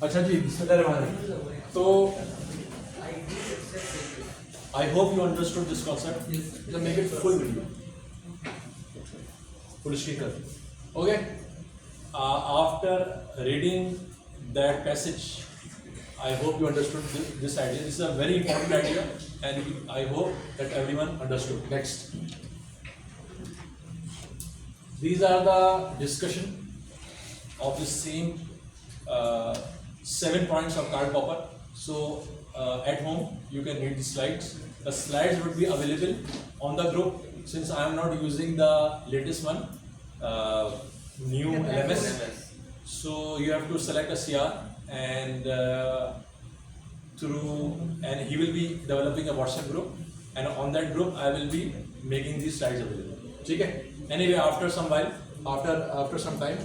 अच्छा जी, बिस्मिल्लाहिर्रहमानिर्रहीम। तो I hope you understood this concept. Just make it full video, full speaker. Okay. After reading that passage, I hope you understood this idea. This is a very important idea, and I hope that everyone understood. Next, these are the discussion of the same 7 points of Karl Popper. So at home you can read the slides. The slides would be available on the group. Since I am not using the latest one, new LMS, so you have to select a CR and he will be developing a WhatsApp group, and on that group I will be making these slides available. Okay. Anyway, after some while, after some time,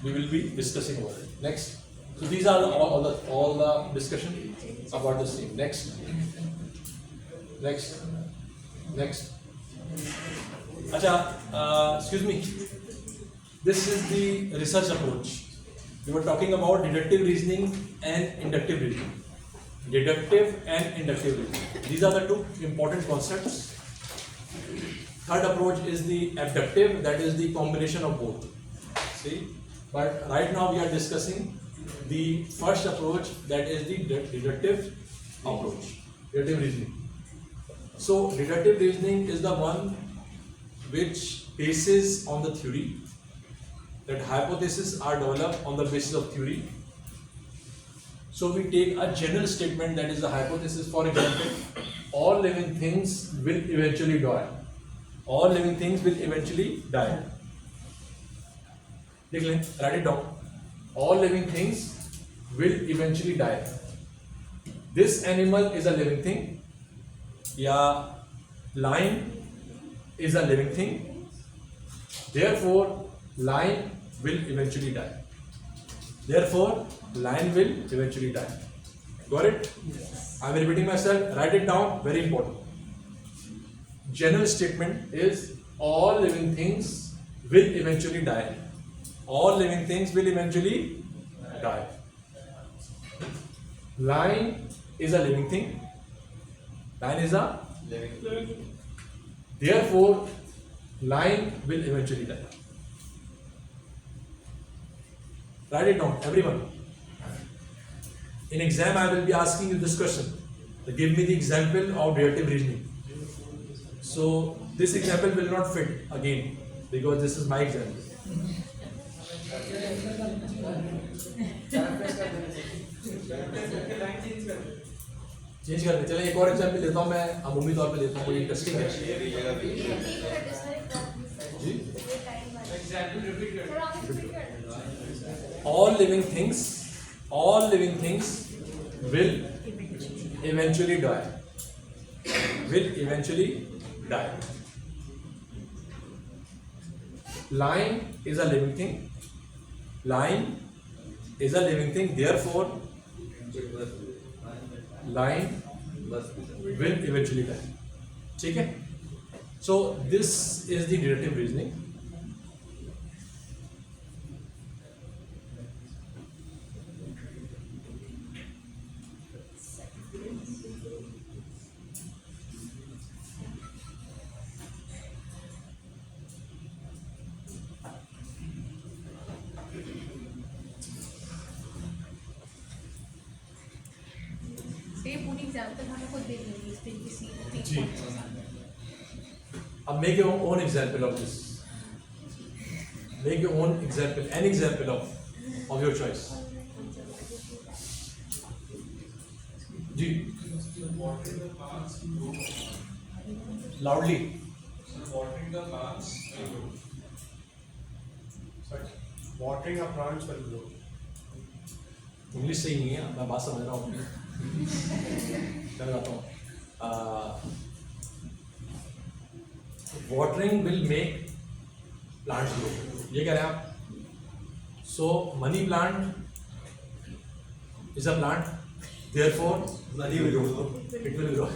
we will be discussing about it. Next. So these are all the discussion about the same. Next. Acha, excuse me. This is the research approach. We were talking about deductive reasoning and inductive reasoning. Deductive and inductive reasoning. These are the two important concepts. Third approach is the abductive, that is the combination of both. See, but right now we are discussing the first approach, that is the deductive approach, deductive reasoning. So deductive reasoning is the one which bases on the theory, that hypotheses are developed on the basis of theory. So we take a general statement, that is the hypothesis. For example, all living things will eventually die. All living things will eventually die. Write it down. All living things will eventually die. This animal is a living thing. Yeah, lion is a living thing. Therefore, lion will eventually die. Therefore, lion will eventually die. Got it? Yes. I am repeating myself. Write it down. Very important. General statement is all living things will eventually die. All living things will eventually die. Lion is a living thing. Lion is a living thing. Therefore, lion will eventually die. Write it down, everyone. In exam, I will be asking you this question. So give me the example of deductive reasoning. So this example will not fit again because this is my example. Change करते चलिए एक और example लेता हूँ मैं अमूमी तौर पे लेता हूँ, कोई इंटरेस्टिंग है जी. All living things will eventually die. Will eventually die. Lion is a living thing. Lion is a living thing. Therefore, lion will eventually die. ठीक है? So this is the deductive reasoning. जी. अब make your own example of this. Make your own example, an example of your choice. जी. Loudly. Watering the plants will grow. Sorry. Watering a plants will grow. English सही नहीं है, मैं बात समझ रहा हूँ. क्या बताता हूँ? Watering will make plants grow. ये कह रहे हैं आप? So money plant is a plant. Therefore, money will grow. It will grow.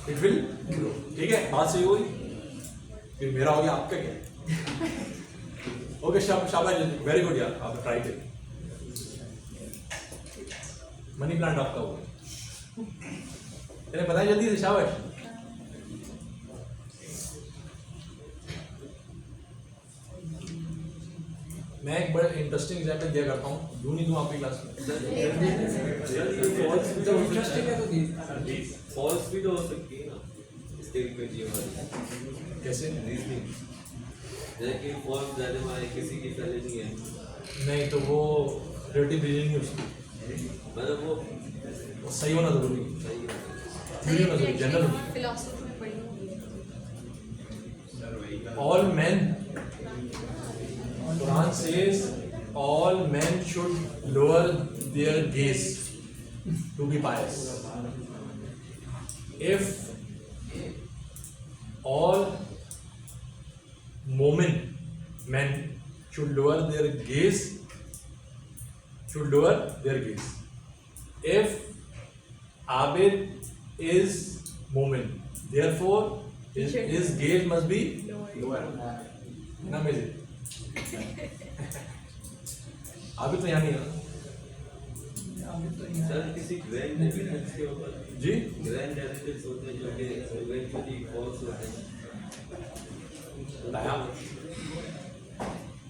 It will grow. ठीक है? बात सही हुई? फिर मेरा हो गया, आपका क्या? ओके शाबाश, वेरी गुड यार, आप ट्राई करिए। मनी प्लांट आपका होगा, बताइए जल्दी से, शाबाश। मैं एक बड़ा इंटरेस्टिंग एग्जाम्पल दिया करता हूँ, दूँ नहीं दूँ आपकी क्लास में? इंटरेस्टिंग है तो फॉल्स भी तो हो सकती है ना इसके इक्वेशन वाली। कैसे? रीजनिंग जैसे कि फॉल्स ज़्यादा हमारे किसी की पहले नहीं है, नहीं तो वो रिलेटिव रीजनिंग है उसकी, मतलब वो वो सही होना जरूरी है, सही है। थ्योरी होना जरूरी, जनरल होगी। फिलॉसफी में पढ़ी होगी। All men, Quran says, all men should lower their gaze to be pious. If all men should lower their gaze, If Abid is Mu'min, therefore his gaze must be lower. ना मेरे अभी तो यहाँ नहीं है ना? सर किसी grand evidence के ऊपर जी ग्रैंड एविडेंस होते हैं जो कि इवेंचुअली फॉल्स होते हैं।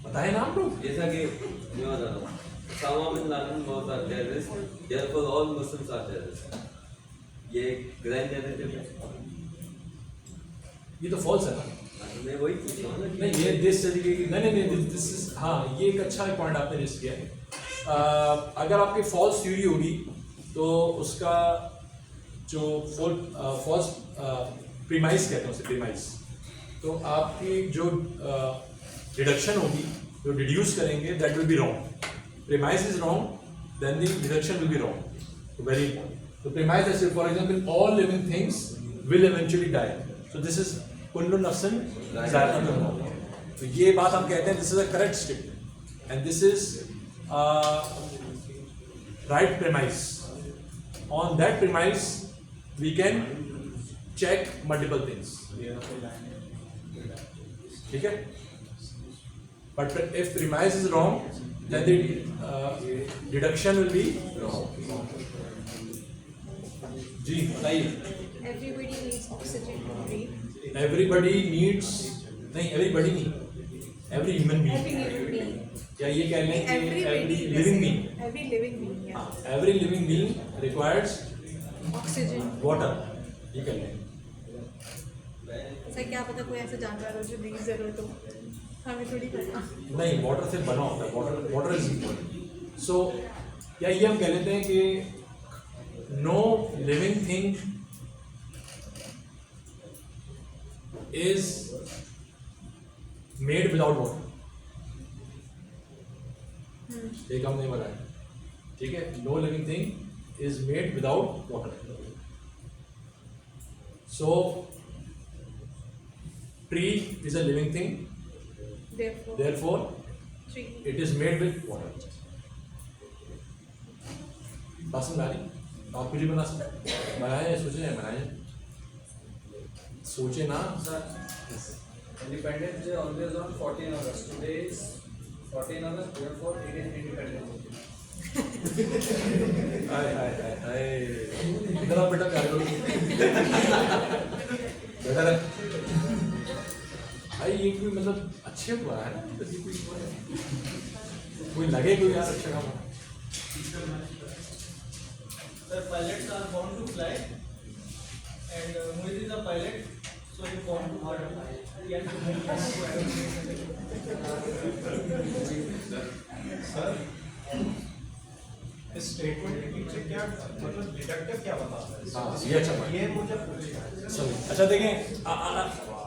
बताए ना आप लोग। जैसा कि मैं बता रहा हूँ, Osama bin Laden was a terrorist, therefore all Muslims are terrorists. ये ग्रैंड एविडेंस है। ये तो फॉल्स है ना? मैं वही पूछ रहा हूँ ना कि नहीं ये दिस तरीके की नहीं दिस इज, हाँ ये एक अच्छा पॉइंट आपने रेस किया है। अगर आपकी फॉल्स थ्योरी होगी तो उसका जो फॉल्स प्रीमाइस कहते हैं उसे, प्रीमाइस, तो आपकी जो डिडक्शन होगी, जो डिड्यूस करेंगे, that will be wrong. Premise is wrong, then the deduction will be wrong. तो वेरी इंपॉर्टेंट। तो प्रीमाइस जैसे for example all living things will eventually die, so this is कुल्लु नफ्सिन ज़ाइक़तुल मौत। तो ये बात हम कहते हैं this is a correct statement and this is right premise. On that premise we can check multiple things, ठीक है। But if premise is wrong then the deduction will be wrong. जी बताइए। Everybody needs oxygen to breathe. Everybody needs, नहीं everybody नहीं, every human being। Every human being. क्या ये कह लें कि Everybody. every living being, Every living being. Yeah. every living being requires Oxygen. water, ये कह लें। सर क्या पता कोई ऐसा जानवर हो जो नहीं जरूरत हो, हमें थोड़ी पता। नहीं वाटर से बना होता है, वाटर इज इम्पोर्टेंट। सो या ये हम कह लेते हैं कि no living thing is made without water. एक हम नहीं बनाया, ठीक है। No living thing is made without water. So tree is a living thing, therefore Tree. it is made with water। बात समझ आ रही? आप कुछ भी बना सकते, बनाए सोचे हैं, बनाए सोचे ना। Independence Day always on 14 August. Today is 14 August, therefore it is Independence Day. हाय हाय हाय हाय, इधर आओ बेटा, प्यार करो बेटा रे। भाई ये कोई मतलब अच्छे हुआ है ना, तो कोई लगे कोई यार अच्छा काम। The pilots are born to fly, and Mohit is a pilot, so he born to fly. Sir इस स्टेटमेंट के पीछे क्या मतलब डिडक्टिव क्या बताता है? हाँ ये अच्छा पॉइंट। ये मुझे पूछना है। सही, अच्छा देखें,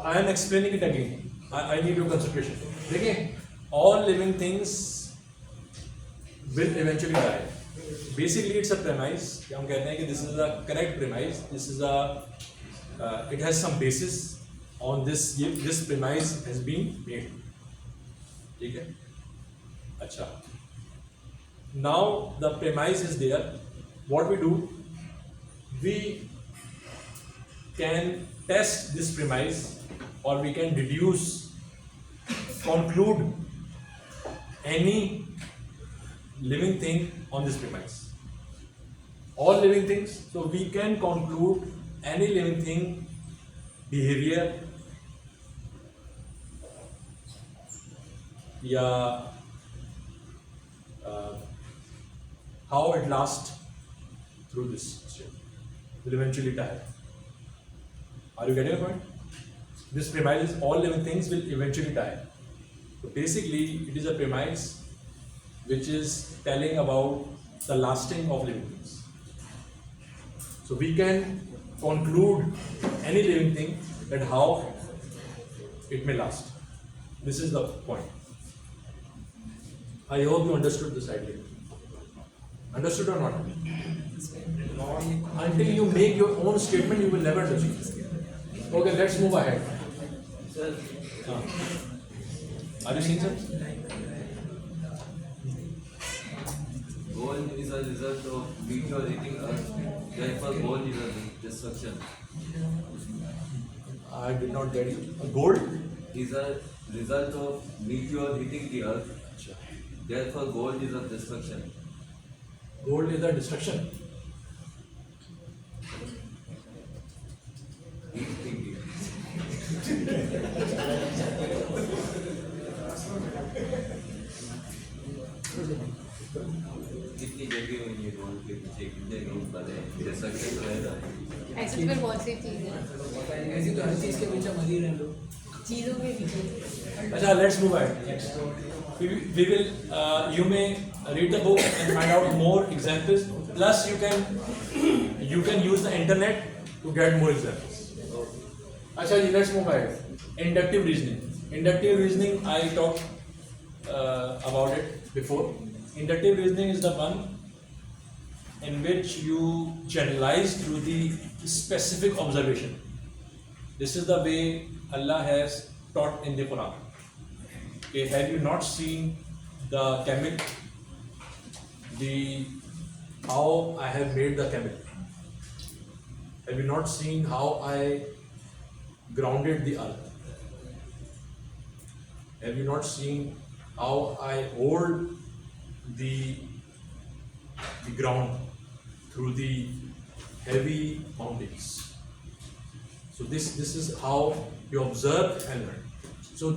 I am explaining it again, I need your concentration. देखें, all living things will eventually die. Basically it's a premise, हम कहते हैं कि this is a correct premise, this is a it has some basis on this premise has been made, ठीक है। अच्छा, now the premise is there, what we do, we can test this premise or we can deduce, conclude any living thing on this premise. All living things, so we can conclude any living thing behavior या how it lasts through this state will eventually die. Are you getting a point? This premise is all living things will eventually die. So basically, it is a premise which is telling about the lasting of living things. So we can conclude any living thing that how it may last. This is the point. I hope you understood this idea. Understood or not? Until you make your own statement, you will never understand. Okay, let's move ahead. Sir, Are you seeing something? gold is a result of meteor hitting Earth. Therefore, gold is a destruction. I did not get it. Gold? Is a result of meteor hitting the Earth. Therefore, gold is a destruction. Gold is a destruction. Deep thinking. कितनी जगह में ये gold के पीछे कितने लोग बने destruction तो है ना. ऐसे तो फिर बहुत सी चीज़ें हैं ऐसी तो हर चीज़ के पीछे मर ही रहे हैं लोग. चीज़ों के पीछे. Acha, let's move ahead. We will, you may read the book and find out more examples. Plus, you can use the internet to get more examples. Acha, let's move ahead. Inductive reasoning. Inductive reasoning, I talked about it before. Inductive reasoning is the one in which you generalize through the specific observation. This is the way Allah has taught in the Quran. Okay, have you not seen the camel? How I have made the camel? Have you not seen how I grounded the earth? Have you not seen how I hold the ground through the heavy mountains? So this is how you observe and learn. So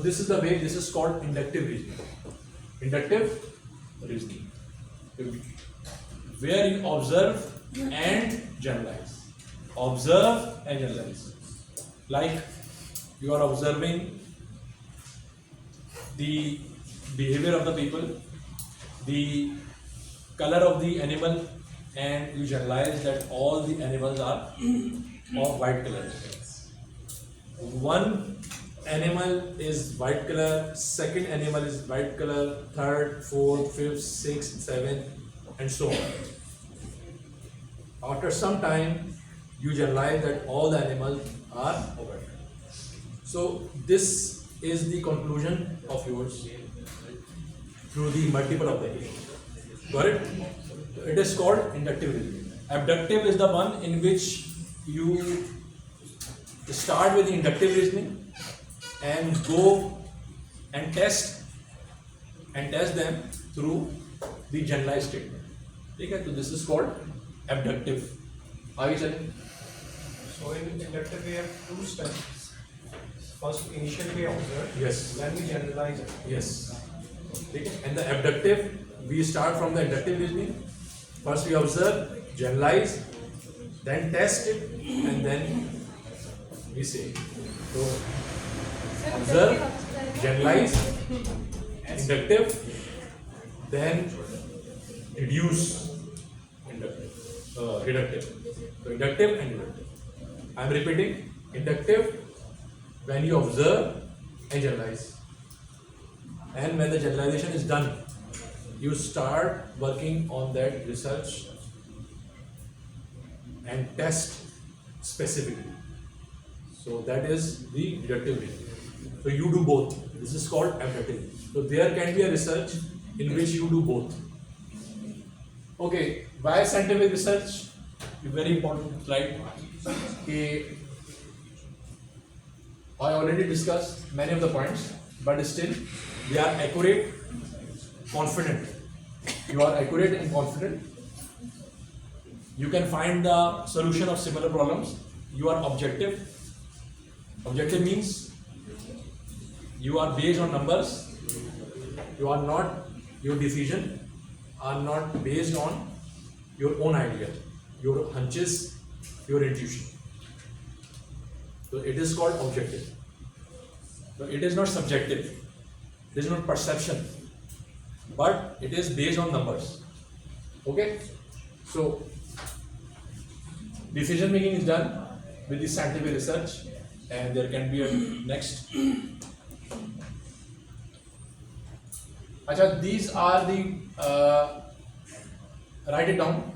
this is the way. This is called inductive reasoning. Inductive reasoning, where you observe and generalize. Observe and generalize. Like you are observing the behavior of the people, the color of the animal, and you generalize that all the animals are of white color. One animal is white color, second animal is white color, third, fourth, fifth, sixth, seventh, and so on. After some time, you generalize that all the animals are of white color. So this is the conclusion of yours through the multiple observation. Got it? It is called inductive reasoning. Abductive is the one in which you start with the inductive reasoning and go and test them through the generalized statement. Okay, so this is called abductive. आगे चलें. So in inductive we have two steps. First initially we observe. Yes. Then we generalize it. Yes. Okay. And the abductive, we start from the inductive reasoning. First we observe, generalize, then test it, and then we say. So observe, generalize, inductive, then reduce, reductive. So inductive and reductive. I am repeating, inductive when you observe and generalize. And when the generalization is done, you start working on that research and test specifically. So that is the deductive reasoning. So you do both. This is called abductive. So there can be a research in which you do both. Okay, why scientific research? A very important slide. Okay, I already discussed many of the points, but still they are accurate confident. You are accurate and confident. You can find the solution of similar problems. You are objective. Objective means you are based on numbers. You are not, your decision are not based on your own idea, your hunches, your intuition. So it is called objective. So it is not subjective. It is not perception, but it is based on numbers. Okay? So decision making is done with the scientific research, and there can be a next. Acha, these are the write it down.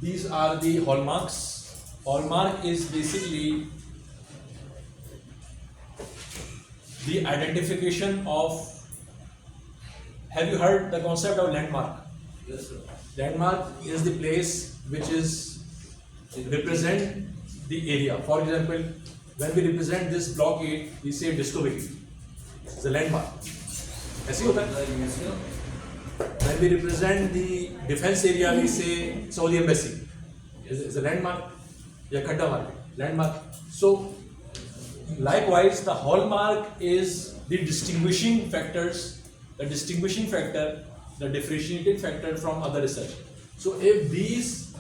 These are the hallmarks. Hallmark is basically the identification of. Have you heard the concept of landmark? Yes, sir. Landmark is the place which is represent the area. For example, when we represent this block 8, we say Discovery. It's a landmark. ऐसे होता है. When we represent the defense area, we say Saudi Embassy. It's a landmark. या खड्डा market. Landmark. So, likewise, the hallmark is the distinguishing factors, the differentiating factor from other research. So, if these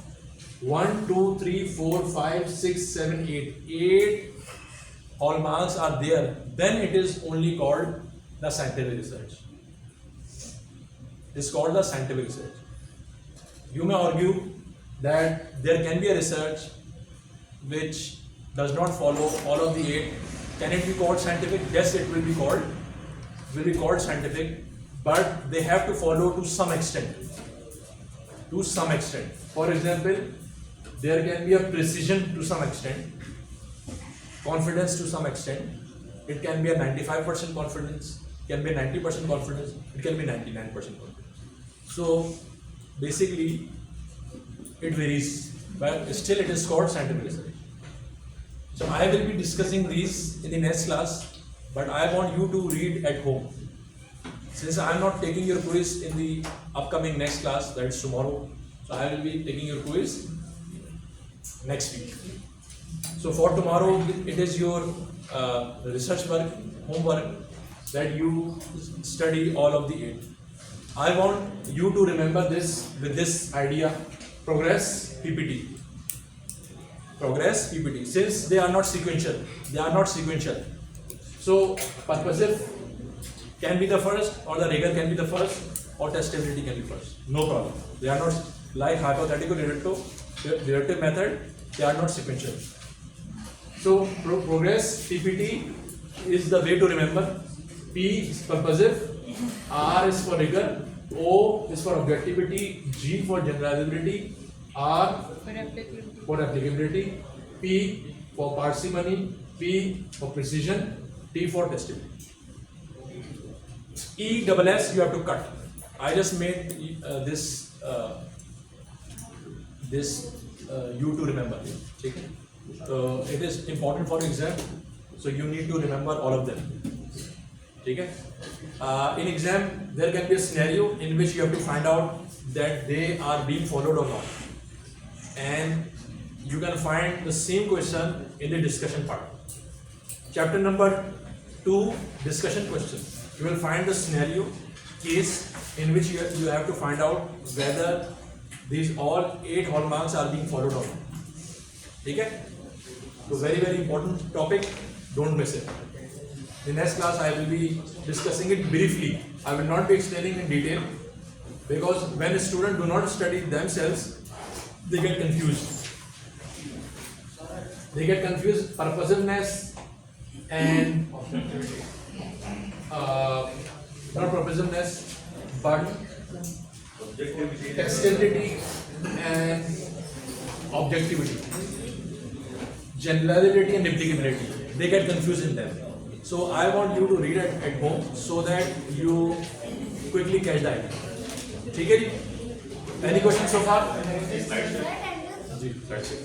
1, 2, 3, 4, 5, 6, 7, 8 hallmarks are there, then it is only called the scientific research. It's called the scientific research. You may argue that there can be a research which does not follow all of the 8. Can it be called scientific? Yes, it will be called scientific, but they have to follow to some extent. To some extent. For example, there can be a precision to some extent, confidence to some extent. It can be a 95% confidence, can be a 90% confidence, it can be 99% confidence. So basically it varies, but still it is called scientific research. So I will be discussing these in the next class, but I want you to read at home. Since I am not taking your quiz in the upcoming next class, that is tomorrow, so I will be taking your quiz next week. So for tomorrow, it is your research work, homework, that you study all of the 8. I want you to remember this with this idea, progress PPT. Progress PPT. Since they are not sequential, So purposive can be the first, or the rigor can be the first, or testability can be first. No problem. They are not like hypothetical deductive method. They are not sequential. So progress PPT is the way to remember. P is purposive, R is for rigor, O is for objectivity, G for generalizability, R for applicability, P for parsimony, P for precision, T for testability. ESS you have to cut. I just made this you to remember. Okay? It is important for exam, so you need to remember all of them. Okay? In exam, there can be a scenario in which you have to find out that they are being followed or not, and you can find the same question in the discussion part. Chapter number 2, discussion question. You will find the scenario, case in which you have to find out whether these all 8 hallmarks are being followed or not. Okay? So very important topic, don't miss it. In next class I will be discussing it briefly. I will not be explaining in detail, because when students do not study themselves, they get confused. Purposiveness and not purposiveness, but testability and objectivity, generalizability and replicability. They get confused in them. So I want you to read it at home so that you quickly catch the idea. Okay? Any questions so far? That's it.